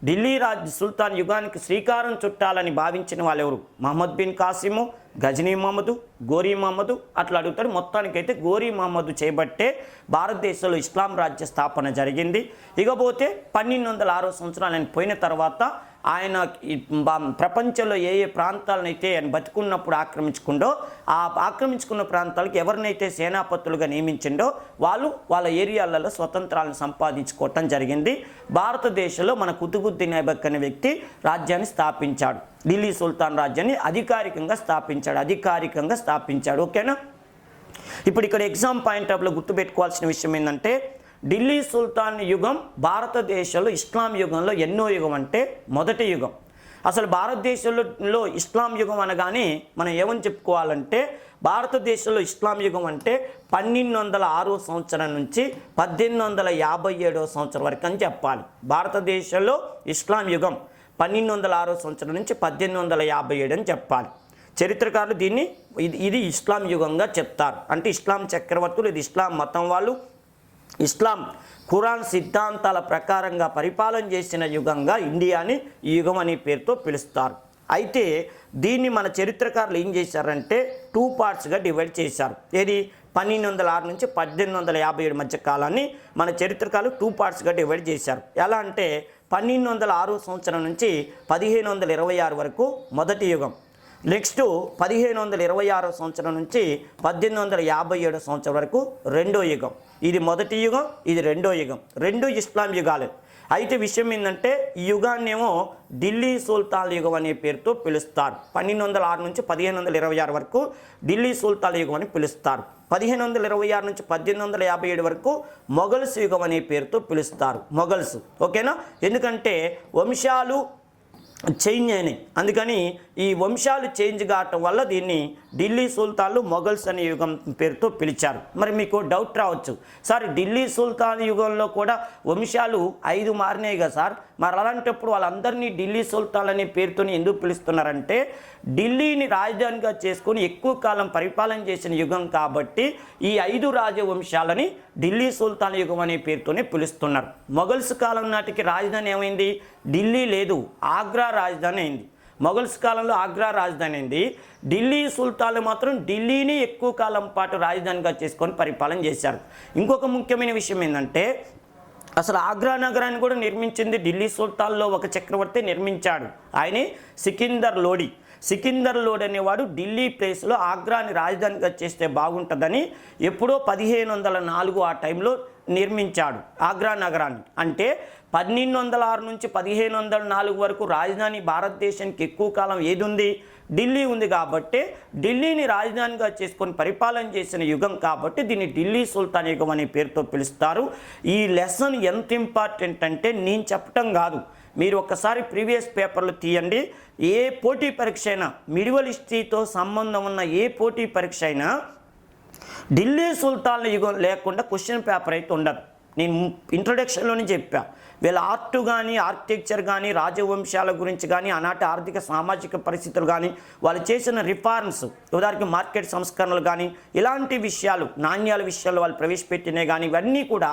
ఢిల్లీ సుల్తాన్ యుగానికి శ్రీకారం చుట్టాలని భావించిన వాళ్ళు ఎవరు? మహమ్మద్ బిన్ కాసిము, గజనీ మహమ్మద్, గోరీ మహమ్మద్ అట్లా అడుగుతాడు. మొత్తానికైతే గోరీ మహమ్మద్ చేపట్టే భారతదేశంలో ఇస్లాం రాజ్య స్థాపన జరిగింది. ఇకపోతే 1206వ సంవత్సరాలు ఆయన పోయిన తర్వాత ఆయన ప్రపంచంలో ఏ ప్రాంతాలనైతే ఆయన బతుకున్నప్పుడు ఆక్రమించుకుండో ఆ ఆక్రమించుకున్న ప్రాంతాలకు ఎవరినైతే సేనాపతులుగా నియమించిండో వాళ్ళ ఏరియాలలో స్వతంత్రాలను సంపాదించుకోవటం జరిగింది. భారతదేశంలో మన కుతుబుద్దీన్ ఐబక్ అనే వ్యక్తి రాజ్యాన్ని స్థాపించాడు. ఢిల్లీ సుల్తాన్ రాజ్యాన్ని అధికారికంగా స్థాపించాడు. ఓకేనా? ఇప్పుడు ఇక్కడ ఎగ్జామ్ పాయింట్ ఆఫ్లో గుర్తుపెట్టుకోవాల్సిన విషయం ఏంటంటే ఢిల్లీ సుల్తాన్ యుగం భారతదేశంలో ఇస్లాం యుగంలో ఎన్నో యుగం అంటే మొదటి యుగం. అసలు భారతదేశంలో ఇస్లాం యుగం అనగానే మనం ఏమని చెప్పుకోవాలంటే భారతదేశంలో ఇస్లాం యుగం అంటే 1206 సంవత్సరం నుంచి 1857 సంవత్సరం వరకు అని చెప్పాలి. భారతదేశంలో ఇస్లాం యుగం 1206 సంవత్సరం నుంచి 1857 అని చెప్పాలి. చరిత్రకారులు దీన్ని ఇది ఇస్లాం యుగంగా చెప్తారు. అంటే ఇస్లాం చక్రవర్తులు, ఇది ఇస్లాం మతం వాళ్ళు ఇస్లాం ఖురాన్ సిద్ధాంతాల ప్రకారంగా పరిపాలన చేసిన యుగంగా ఇండియాని ఈ యుగం అనే పేరుతో పిలుస్తారు. అయితే దీన్ని మన చరిత్రకారులు ఏం చేశారంటే 2 పార్ట్స్గా డివైడ్ చేశారు. ఏది 1206 నుంచి 1857 మధ్య కాలాన్ని మన చరిత్రకారులు 2 పార్ట్స్గా డివైడ్ చేశారు. ఎలా అంటే 1206 సంవత్సరం నుంచి 1526 వరకు మొదటి యుగం, నెక్స్ట్ 1526 సంవత్సరం నుంచి 1857 సంవత్సరం వరకు రెండో యుగం. ఇది మొదటి యుగం, ఇది రెండో యుగం, రెండు ఇస్లాం యుగాలే. అయితే విషయం ఏంటంటే ఈ యుగాన్నేమో ఢిల్లీ సుల్తాన్ యుగం అనే పేరుతో పిలుస్తారు. 1206 నుంచి 1526 వరకు ఢిల్లీ సుల్తాన్ యుగం అని పిలుస్తారు. 1526 నుంచి 1857 వరకు మొఘల్స్ యుగం అనే పేరుతో పిలుస్తారు. మొఘల్స్, ఓకేనా? ఎందుకంటే వంశాలు చేంజ్ అయినాయి, అందుకని ఈ వంశాలు చేంజ్ కావటం వల్ల దీన్ని ఢిల్లీ సుల్తాన్లు మొఘల్స్ అనే యుగం పేరుతో పిలిచారు. మరి మీకు డౌట్ రావచ్చు, సార్ ఢిల్లీ సుల్తాన్ యుగంలో కూడా వంశాలు 5 మారినాయి కదా సార్, మరి అలాంటప్పుడు వాళ్ళందరినీ ఢిల్లీ సుల్తాన్ అనే పేరుతో ఎందుకు పిలుస్తున్నారంటే ఢిల్లీని రాజధానిగా చేసుకొని ఎక్కువ కాలం పరిపాలన చేసిన యుగం కాబట్టి ఈ 5 రాజవంశాలని ఢిల్లీ సుల్తాన్ యుగం అనే పేరుతోనే పిలుస్తున్నారు. మొఘల్స్ కాలం నాటికి రాజధాని ఏమైంది? ఢిల్లీ లేదు, ఆగ్రా రాజధాని అయింది. మొఘల్స్ కాలంలో ఆగ్రా రాజధాని అయింది. ఢిల్లీ సుల్తాన్లు మాత్రం ఢిల్లీని ఎక్కువ కాలం పాటు రాజధానిగా చేసుకొని పరిపాలన చేశారు. ఇంకొక ముఖ్యమైన విషయం ఏంటంటే అసలు ఆగ్రా నగరాన్ని కూడా నిర్మించింది ఢిల్లీ సుల్తాన్లో ఒక చక్రవర్తి నిర్మించాడు. ఆయనే సికిందర్ లోడి. సికిందర్ లోడి అనేవాడు ఢిల్లీ ప్లేస్లో ఆగ్రాని రాజధానిగా చేస్తే బాగుంటుందని ఎప్పుడో 1504 ఆ టైంలో నిర్మించాడు ఆగ్రా నగరాన్ని. అంటే 1206 నుంచి 1504 వరకు రాజధాని భారతదేశానికి ఎక్కువ కాలం ఏది ఉంది? ఢిల్లీ ఉంది. కాబట్టి ఢిల్లీని రాజధానిగా చేసుకొని పరిపాలన చేసిన యుగం కాబట్టి దీన్ని ఢిల్లీ సుల్తాన్ యుగం అనే పేరుతో పిలుస్తారు. ఈ లెసన్ ఎంత ఇంపార్టెంట్ అంటే నేను చెప్పటం కాదు, మీరు ఒక్కసారి ప్రీవియస్ పేపర్లు తీయండి. ఏ పోటీ పరీక్ష అయినా, మిడివల్ హిస్టరీతో సంబంధం ఉన్న ఏ పోటీ పరీక్ష అయినా ఢిల్లీ సుల్తాన్ల యుగం లేకుండా క్వశ్చన్ పేపర్ అయితే ఉండదు. నేను ఇంట్రొడక్షన్లోనే చెప్పా, వీళ్ళ ఆర్ట్ కానీ ఆర్కిటెక్చర్ కానీ రాజవంశాల గురించి కానీ ఆనాటి ఆర్థిక సామాజిక పరిస్థితులు కానీ వాళ్ళు చేసిన రిఫార్మ్స్, ఉదాహరణకి మార్కెట్ సంస్కరణలు కానీ ఇలాంటి విషయాలు, నాణ్యాల విషయాల్లో వాళ్ళు ప్రవేశపెట్టినవి కానీ ఇవన్నీ కూడా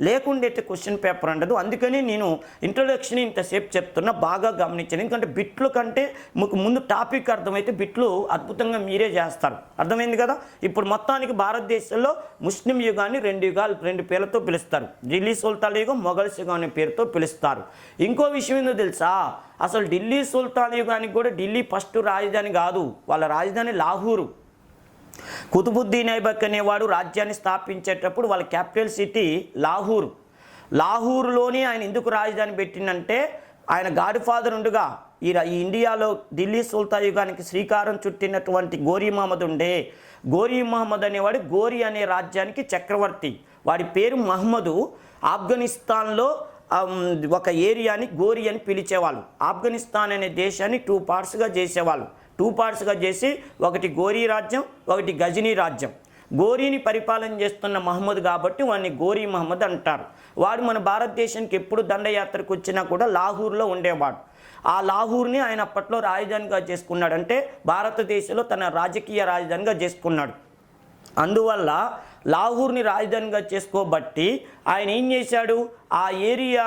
లేకుండా అయితే క్వశ్చన్ పేపర్ ఉండదు. అందుకని నేను ఇంట్రొడక్షన్ ఇంతసేపు చెప్తున్నా, బాగా గమనించాను. ఎందుకంటే బిట్లు కంటే మీకు ముందు టాపిక్ అర్థమైతే బిట్లు అద్భుతంగా మీరే చేస్తారు. అర్థమైంది కదా? ఇప్పుడు మొత్తానికి భారతదేశంలో ముస్లిం యుగాన్ని 2 పేర్లతో పిలుస్తారు. ఢిల్లీ సుల్తాన్ యుగం, మొఘల్స్ యుగం అనే పేరుతో పిలుస్తారు. ఇంకో విషయం ఏందో తెలుసా? అసలు ఢిల్లీ సుల్తాన్ యుగానికి కూడా ఢిల్లీ ఫస్ట్ రాజధాని కాదు, వాళ్ళ రాజధాని లాహూరు. కుతుబుద్దీన్ ఐబక్ అనేవాడు రాజ్యాన్ని స్థాపించేటప్పుడు వాళ్ళ క్యాపిటల్ సిటీ లాహూర్. లాహూర్లోనే ఆయన ఎందుకు రాజధాని పెట్టిందంటే ఆయన గాడ్ ఫాదర్ ఉండగా ఈ ఇండియాలో ఢిల్లీ సుల్తాన్ యుగానికి శ్రీకారం చుట్టినటువంటి గోరీ మహమ్మద్ ఉండే. గోరీ మహమ్మద్ అనేవాడు గోరీ అనే రాజ్యానికి చక్రవర్తి. వాడి పేరు మహమ్మదు. ఆఫ్ఘనిస్తాన్లో ఒక ఏరియాని గోరీ అని పిలిచేవాళ్ళు. ఆఫ్ఘనిస్తాన్ అనే దేశాన్ని 2 పార్ట్స్గా చేసేవాళ్ళు. 2 పార్ట్స్గా చేసి ఒకటి గోరీ రాజ్యం, ఒకటి గజనీ రాజ్యం. గోరీని పరిపాలన చేస్తున్న మహమ్మద్ కాబట్టి వాడిని గోరీ మహమ్మద్ అంటారు. వాడు మన భారతదేశానికి ఎప్పుడు దండయాత్రకు వచ్చినా కూడా లాహూర్లో ఉండేవాడు. ఆ లాహూర్ని ఆయన అప్పట్లో రాజధానిగా చేసుకున్నాడు. అంటే భారతదేశంలో తన రాజకీయ రాజధానిగా చేసుకున్నాడు. అందువల్ల లాహూర్ని రాజధానిగా చేసుకోబట్టి ఆయన ఏం చేశాడు? ఆ ఏరియా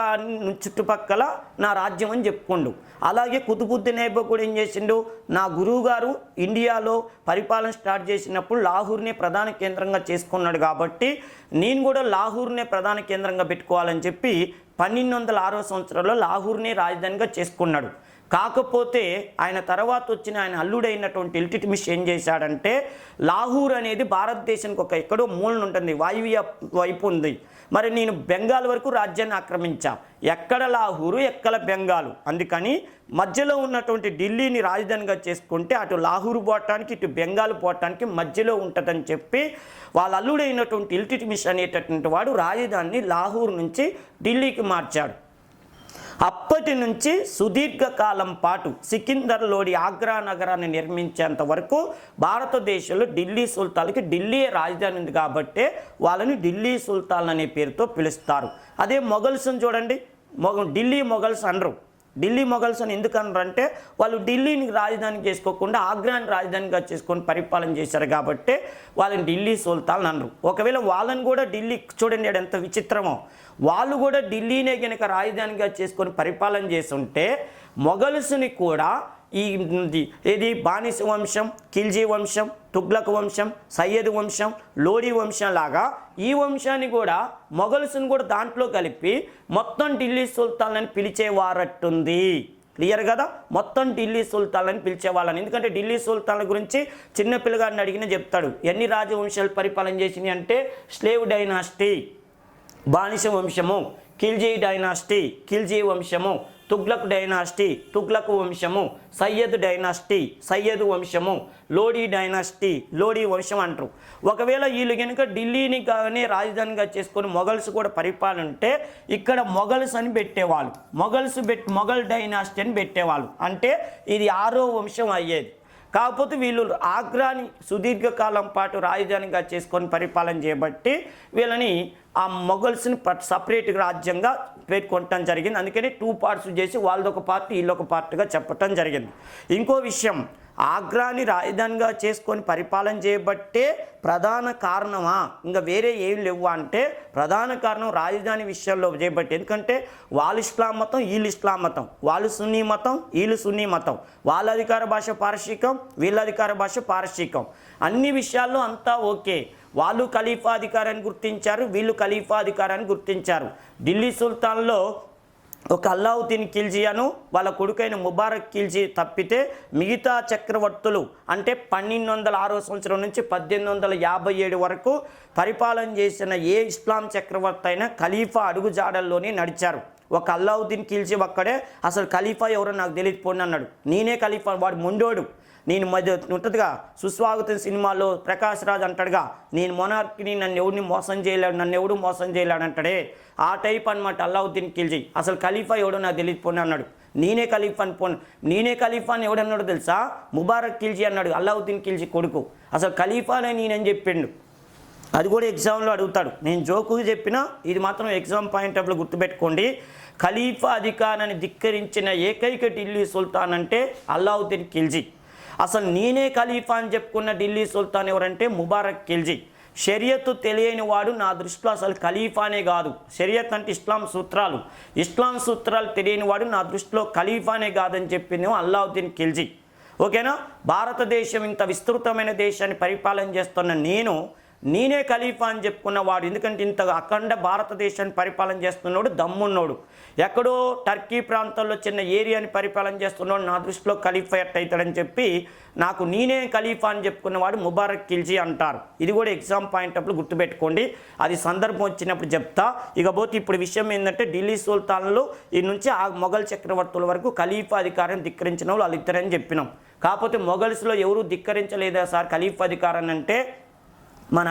చుట్టుపక్కల నా రాజ్యం అని చెప్పుకోండు. అలాగే కుతుబుద్దీన్ ఐబక్ కూడా ఏం చేసిండు? నా గురువు గారు ఇండియాలో పరిపాలన స్టార్ట్ చేసినప్పుడు లాహూర్నే ప్రధాన కేంద్రంగా చేసుకున్నాడు కాబట్టి నేను కూడా లాహూర్నే ప్రధాన కేంద్రంగా పెట్టుకోవాలని చెప్పి 1206 సంవత్సరంలో లాహూర్నే రాజధానిగా చేసుకున్నాడు. కాకపోతే ఆయన తర్వాత వచ్చిన ఆయన అల్లుడైనటువంటి ఇల్టుట్మిష్ ఏం చేశాడంటే, లాహూర్ అనేది భారతదేశానికి ఒక ఎక్కడో మూలన ఉంటుంది, వాయువ్య వైపు ఉంది. మరి నేను బెంగాల్ వరకు రాజ్యాన్ని ఆక్రమించా, ఎక్కడ లాహూరు ఎక్కడ బెంగాలు, అందుకని మధ్యలో ఉన్నటువంటి ఢిల్లీని రాజధానిగా చేసుకుంటే అటు లాహూరు పోవటానికి ఇటు బెంగాల్ పోవటానికి మధ్యలో ఉంటుందని చెప్పి వాళ్ళ అల్లుడైనటువంటి ఇల్టుట్మిష్ అనేటటువంటి వాడు రాజధానిని లాహూర్ నుంచి ఢిల్లీకి మార్చాడు. అప్పటి నుంచి సుదీర్ఘకాలం పాటు సికిందర్ లోడి ఆగ్రా నగరాన్ని నిర్మించేంత వరకు భారతదేశంలో ఢిల్లీ సుల్తాన్కి ఢిల్లీ రాజధాని ఉంది కాబట్టి వాళ్ళని ఢిల్లీ సుల్తాన్ అనే పేరుతో పిలుస్తారు. అదే మొఘల్స్ని చూడండి, ఢిల్లీ మొఘల్స్ అనరు. ఢిల్లీ మొఘల్స్ అని ఎందుకు అన్నారంటే వాళ్ళు ఢిల్లీని రాజధాని చేసుకోకుండా ఆగ్రాని రాజధానిగా చేసుకొని పరిపాలన చేశారు కాబట్టి వాళ్ళని ఢిల్లీ సుల్తాన్ అనరు. ఒకవేళ వాళ్ళని కూడా ఢిల్లీ చూడండి ఎంత విచిత్రమో, వాళ్ళు కూడా ఢిల్లీనే కనుక రాజధానిగా చేసుకొని పరిపాలన చేస్తుంటే మొఘల్స్ని కూడా ఏది బానిస వంశం, ఖిల్జీ వంశం, తుగ్లక్ వంశం, సయ్యద్ వంశం, లోడీ వంశం లాగా ఈ వంశాన్ని కూడా మొఘల్స్ని కూడా దాంట్లో కలిపి మొత్తం ఢిల్లీ సుల్తాన్ అని పిలిచేవారట్టుంది. క్లియర్ కదా, మొత్తం ఢిల్లీ సుల్తాన్ అని పిలిచేవాళ్ళని. ఎందుకంటే ఢిల్లీ సుల్తాన్ల గురించి చిన్న పిల్లగాడిని అడిగిన చెప్తాడు. ఎన్ని రాజవంశాలు పరిపాలన చేసినాయి అంటే స్లేవ్ డైనాసిటీ, బానిస వంశము, ఖిల్జీ డైనాసిటీ, ఖిల్జీ వంశము, తుగ్లక్ డైనాసిటీ, తుగ్లక్ వంశము, సయ్యద్ డైనాసిటీ, సయ్యద్ వంశము, లోడీ డైనాసిటీ, లోడీ వంశం అంటారు. ఒకవేళ వీళ్ళు కనుక ఢిల్లీని కానీ రాజధానిగా చేసుకొని మొఘల్స్ కూడా పరిపాలన ఉంటే ఇక్కడ మొఘల్స్ అని పెట్టేవాళ్ళు, మొఘల్ డైనాసిటీ అని పెట్టేవాళ్ళు. అంటే ఇది 6వ వంశం అయ్యేది. కాకపోతే వీళ్ళు ఆగ్రాని సుదీర్ఘకాలం పాటు రాజధానిగా చేసుకొని పరిపాలన చేయబట్టి వీళ్ళని ఆ మొఘల్స్ని సపరేట్ రాజ్యంగా పేర్కొనటం జరిగింది. అందుకని 2 పార్ట్స్ చేసి వాళ్ళదొక పార్ట్ వీళ్ళొక పార్ట్గా చెప్పటం జరిగింది. ఇంకో విషయం, ఆగ్రాని రాజధానిగా చేసుకొని పరిపాలన చేయబట్టే ప్రధాన కారణమా, ఇంకా వేరే ఏం లేవు అంటే ప్రధాన కారణం రాజధాని విషయంలో చేయబట్టి. ఎందుకంటే వాళ్ళు ఇస్లాం మతం, వీళ్ళు ఇస్లాం మతం, వాళ్ళు సున్నీ మతం, వీళ్ళు సున్నీ మతం, వాళ్ళ అధికార భాష పారసీకం, వీళ్ళ అధికార భాష పారసీకం, అన్ని విషయాల్లో అంతా ఓకే. వాళ్ళు ఖలీఫా అధికారాన్ని గుర్తించారు, వీళ్ళు ఖలీఫా అధికారాన్ని గుర్తించారు. ఢిల్లీ సుల్తాన్లో ఒక అల్లావుద్దీన్ ఖిల్జీ అను వాళ్ళ కొడుకైన ముబారక్ ఖిల్జీ తప్పితే మిగతా చక్రవర్తులు అంటే 1206వ సంవత్సరం నుంచి 1857 వరకు పరిపాలన చేసిన ఏ ఇస్లాం చక్రవర్తి అయినా ఖలీఫా అడుగుజాడల్లోనే నడిచారు. ఒక అల్లావుద్దీన్ ఖిల్జీ ఒక్కడే అసలు ఖలీఫా ఎవరో నాకు తెలియకపోయినా అన్నాడు. నేనే ఖలీఫా, వాడు మొండోడు. నేను మధ్య ఉంటుందిగా సుస్వాగతం సినిమాలో ప్రకాష్ రాజ్ అంటాడుగా, నేను మొనార్క్ని, నన్ను ఎవడిని మోసం చేయలేడు, నన్ను ఎవడు మోసం చేయలేడు అంటాడే, ఆ టైప్ అనమాట అల్లావుద్దీన్ ఖిల్జీ. అసలు ఖలీఫా ఎవడో నాకు తెలియకపోయినా అన్నాడు. నేనే ఖలీఫా అని ఎవడన్నాడో తెలుసా, ముబారక్ ఖిల్జీ అన్నాడు, అల్లావుద్దీన్ ఖిల్జీ కొడుకు. అసలు ఖలీఫానే నేనని చెప్పిండు. అది కూడా ఎగ్జామ్లో అడుగుతాడు. నేను జోకుగా చెప్పినా ఇది మాత్రం ఎగ్జామ్ పాయింట్ ఆఫ్లో గుర్తుపెట్టుకోండి. ఖలీఫా అధికారాన్ని ధిక్కరించిన ఏకైక ఢిల్లీ సుల్తాన్ అంటే అల్లావుద్దీన్ ఖిల్జీ. అసలు నేనే ఖలీఫా అని చెప్పుకున్న ఢిల్లీ సుల్తాన్ ఎవరంటే ముబారక్ ఖిల్జీ. షరియత్ తెలియని వాడు నా దృష్టిలో అసలు ఖలీఫానే కాదు. షరియత్ అంటే ఇస్లాం సూత్రాలు తెలియని వాడు నా దృష్టిలో ఖలీఫానే కాదని చెప్పింది అల్లావుద్దీన్ ఖిల్జీ. ఓకేనా, భారతదేశం ఇంత విస్తృతమైన దేశాన్ని పరిపాలన చేస్తున్న నేనే ఖలీఫా అని చెప్పుకున్నవాడు. ఎందుకంటే ఇంత అఖండ భారతదేశాన్ని పరిపాలన చేస్తున్నాడు దమ్మున్నోడు. ఎక్కడో టర్కీ ప్రాంతంలో చిన్న ఏరియాని పరిపాలన చేస్తున్నాడు నా దృష్టిలో ఖలీఫా ఎట్టయితాడని చెప్పి నేనే ఖలీఫా అని చెప్పుకున్నవాడు ముబారక్ ఖిల్జీ అంటారు. ఇది కూడా ఎగ్జామ్ పాయింట్ ఆఫ్లో గుర్తుపెట్టుకోండి, అది సందర్భం వచ్చినప్పుడు చెప్తా. ఇకపోతే ఇప్పుడు విషయం ఏంటంటే ఢిల్లీ సుల్తాన్లు ఈ నుంచి ఆ మొఘల్ చక్రవర్తుల వరకు ఖలీఫా అధికారం ధిక్కరించిన వాళ్ళు వాళ్ళిద్దరని చెప్పినాం. కాకపోతే మొఘల్స్లో ఎవరు ధిక్కరించలేదా సార్ ఖలీఫా అధికారాన్ని అంటే మన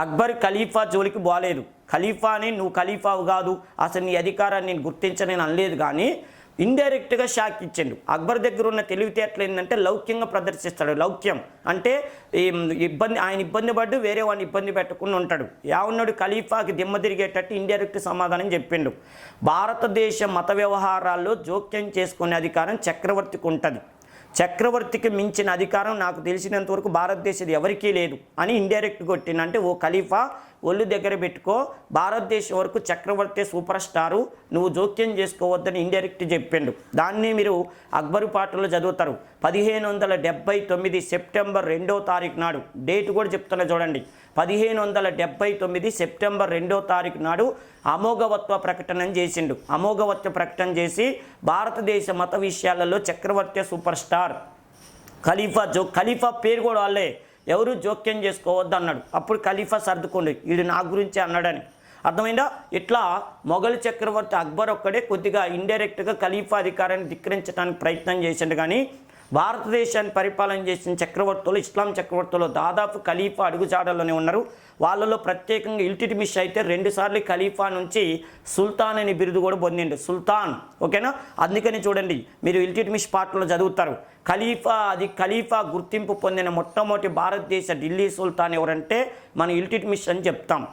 అక్బర్ ఖలీఫా జోలికి పోలేదు. ఖలీఫాని నువ్వు ఖలీఫావు కాదు, అసలు నీ అధికారాన్ని నేను గుర్తించని అనలేదు. కానీ ఇండైరెక్ట్గా షాక్ ఇచ్చిండు. అక్బర్ దగ్గర ఉన్న తెలివితేటలు ఏంటంటే లౌక్యంగా ప్రదర్శిస్తాడు. లౌక్యం అంటే ఆయన ఇబ్బంది పడ్డు వేరే వాడిని ఇబ్బంది పెట్టకుండా ఉంటాడు. యావున్నాడు ఖలీఫాకి దిమ్మ తిరిగేటట్టు ఇండైరెక్ట్ సమాధానం చెప్పిండు. భారతదేశ మత వ్యవహారాల్లో జోక్యం చేసుకునే అధికారం చక్రవర్తికి ఉంటుంది. చక్రవర్తికి మించిన అధికారం నాకు తెలిసినంత వరకు భారతదేశంలో ఎవరికీ లేదు అని ఇండైరెక్ట్ కొట్టింది. అంటే ఓ ఖలీఫా ఒళ్ళు దగ్గర పెట్టుకో, భారతదేశం వరకు చక్రవర్తి సూపర్ స్టారు, నువ్వు జోక్యం చేసుకోవద్దని ఇండైరెక్ట్ చెప్పిండు. దాన్ని మీరు అక్బరు పాటలో చదువుతారు. 1579 సెప్టెంబర్ 2వ తారీఖు నాడు, డేట్ కూడా చెప్తున్నా చూడండి, 1579 సెప్టెంబర్ 2వ తారీఖు నాడు అమోఘవత్వ ప్రకటన చేసిండు. అమోఘవత్వ ప్రకటన చేసి భారతదేశ మత విషయాలలో చక్రవర్తి సూపర్ స్టార్, ఖలీఫా పేరు కూడా వాళ్ళే, ఎవరు జోక్యం చేసుకోవద్దు అన్నాడు. అప్పుడు ఖలీఫా సర్దుకోండి, వీడు నా గురించి అన్నాడని. అర్థమైందా? ఇట్లా మొఘల్ చక్రవర్తి అక్బర్ ఒక్కడే కొద్దిగా ఇండైరెక్ట్గా ఖలీఫా అధికారాన్ని ధిక్కరించడానికి ప్రయత్నం చేసిండు. కానీ భారతదేశాన్ని పరిపాలన చేసిన చక్రవర్తులు, ఇస్లాం చక్రవర్తులు దాదాపు ఖలీఫా అడుగుజాడల్లోనే ఉన్నారు. వాళ్ళలో ప్రత్యేకంగా ఇల్తుత్మిష్ అయితే 2 సార్లు ఖలీఫా నుంచి సుల్తాన్ అనే బిరుదు కూడా పొందిండు, సుల్తాన్. ఓకేనా? అందుకని చూడండి, మీరు ఇల్తుత్మిష్ పాటలో చదువుతారు. ఖలీఫా గుర్తింపు పొందిన మొట్టమొదటి భారతదేశ ఢిల్లీ సుల్తాన్ ఎవరంటే మన ఇల్తుత్మిష్ అని చెప్తాం.